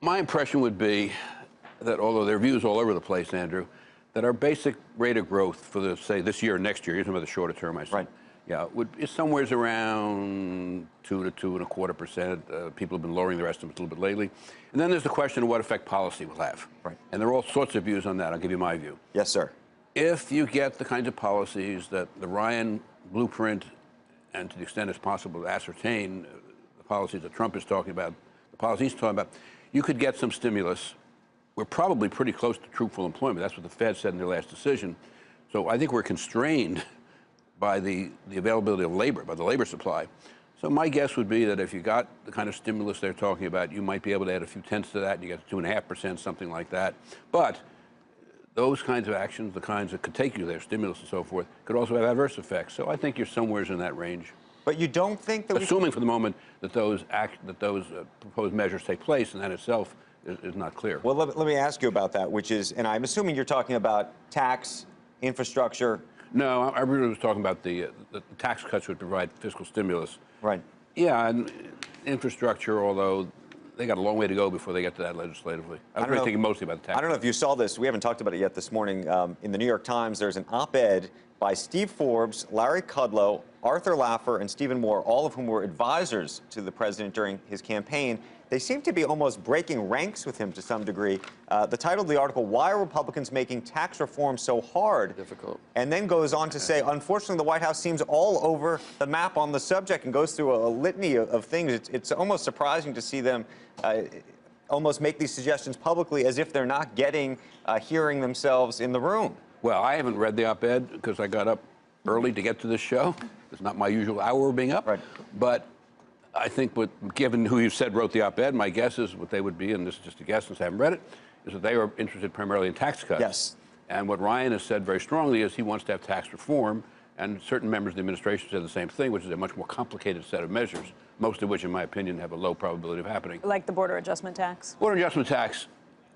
My impression would be that, although there are views all over the place, Andrew, that our basic rate of growth for the, say, this year or next year, you're talking about the shorter term, I see. Right. Yeah, is somewhere around 2 to 2.25%. People have been lowering their estimates a little bit lately. And then there's the question of what effect policy will have. Right. And there are all sorts of views on that. I'll give you my view. Yes, sir. If you get the kinds of policies that the Ryan blueprint, and to the extent it's possible to ascertain the policies that Trump is talking about, the policies he's talking about, you could get some stimulus. We're probably pretty close to true full employment. That's what the Fed said in their last decision. So I think we're constrained by the availability of labor, by the labor supply. So my guess would be that if you got the kind of stimulus they're talking about, you might be able to add a few tenths to that, and you get 2.5%, something like that. But those kinds of actions, the kinds that could take you there, stimulus and so forth, could also have adverse effects. So I think you're somewhere in that range. But you don't think that assuming for the moment that those proposed measures take place, and that itself is not clear. Well, let me ask you about that, which is, and I'm assuming you're talking about tax, infrastructure. No, I really was talking about the tax cuts would provide fiscal stimulus. Right. Yeah, and infrastructure, although they got a long way to go before they get to that legislatively. I was really thinking mostly about the tax. I don't know if you saw this. We haven't talked about it yet this morning. In the New York Times, there's an op-ed by Steve Forbes, Larry Kudlow, Arthur Laffer, and Stephen Moore, all of whom were advisors to the president during his campaign. They seem to be almost breaking ranks with him to some degree. The title of the article, Why Are Republicans Making Tax Reform So Hard? Difficult. And then goes on to say, unfortunately, the White House seems all over the map on the subject and goes through a litany of things. It's almost surprising to see them almost make these suggestions publicly as if they're not getting hearing themselves in the room. Well, I haven't read the op-ed because I got up early to get to this show. It's not my usual hour of being up. Right. But I think, given who you said wrote the op-ed, my guess is what they would be, and this is just a guess since I haven't read it, is that they are interested primarily in tax cuts. Yes. And what Ryan has said very strongly is he wants to have tax reform, and certain members of the administration said the same thing, which is a much more complicated set of measures, most of which, in my opinion, have a low probability of happening. Like the border adjustment tax? Border adjustment tax,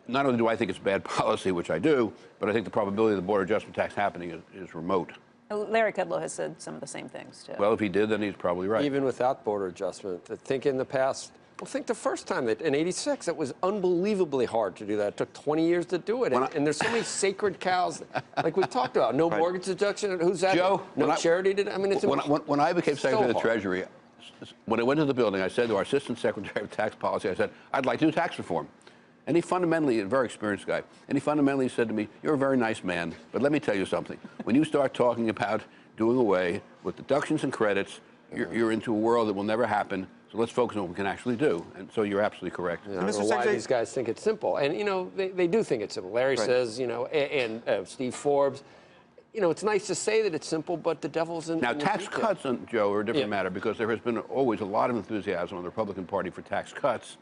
not only do I think it's bad policy, which I do, but I think the probability of the border adjustment tax happening is remote. Larry Kudlow has said some of the same things, too. Well, if he did, then he's probably right. Even without border adjustment, I think in the past, think the first time that in '86, it was unbelievably hard to do that. It took 20 years to do it. And there's so many sacred cows, like we've talked about. No mortgage deduction. Who's that? Joe, no charity. I mean, it's when I became Secretary of the hard. Treasury, when I went to the building, I said to our Assistant Secretary of Tax Policy, I said, I'd like to do tax reform. And he fundamentally, a very experienced guy, and he fundamentally said to me, you're a very nice man, but let me tell you something. When you start talking about doing away with deductions and credits, you're into a world that will never happen. So let's focus on what we can actually do. And so you're absolutely correct. I don't know why these guys think it's simple. And, you know, they do think it's simple. Larry says, you know, and Steve Forbes, you know, it's nice to say that it's simple, but the devil's in Now, the tax detail. cuts, Joe, are a different matter because there has been always a lot of enthusiasm on the Republican Party for tax cuts.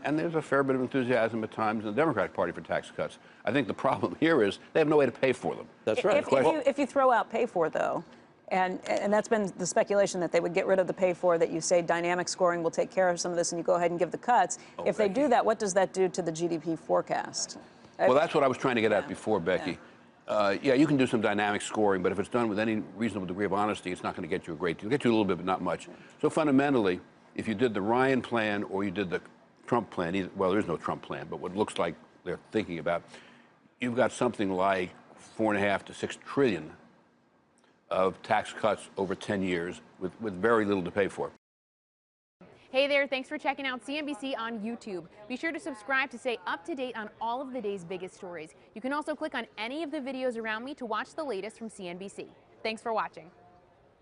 And there's a fair bit of enthusiasm at times in the Democratic Party for tax cuts. I think the problem here is they have no way to pay for them. That's right. If you throw out pay for, though, and that's been the speculation that they would get rid of the pay for, that you say dynamic scoring will take care of some of this and you go ahead and give the cuts. If they do that, what does that do to the GDP forecast? Well, that's what I was trying to get at before, Becky. Yeah, you can do some dynamic scoring, but if it's done with any reasonable degree of honesty, it's not going to get you a great deal. It'll get you a little bit, but not much. So fundamentally, if you did the Ryan plan or you did the Trump plan, well, there is no Trump plan, but what looks like they're thinking about, you've got something like $4.5 to $6 trillion of tax cuts over 10 years with very little to pay for. Hey there, thanks for checking out CNBC on YouTube. Be sure to subscribe to stay up to date on all of the day's biggest stories. You can also click on any of the videos around me to watch the latest from CNBC. Thanks for watching.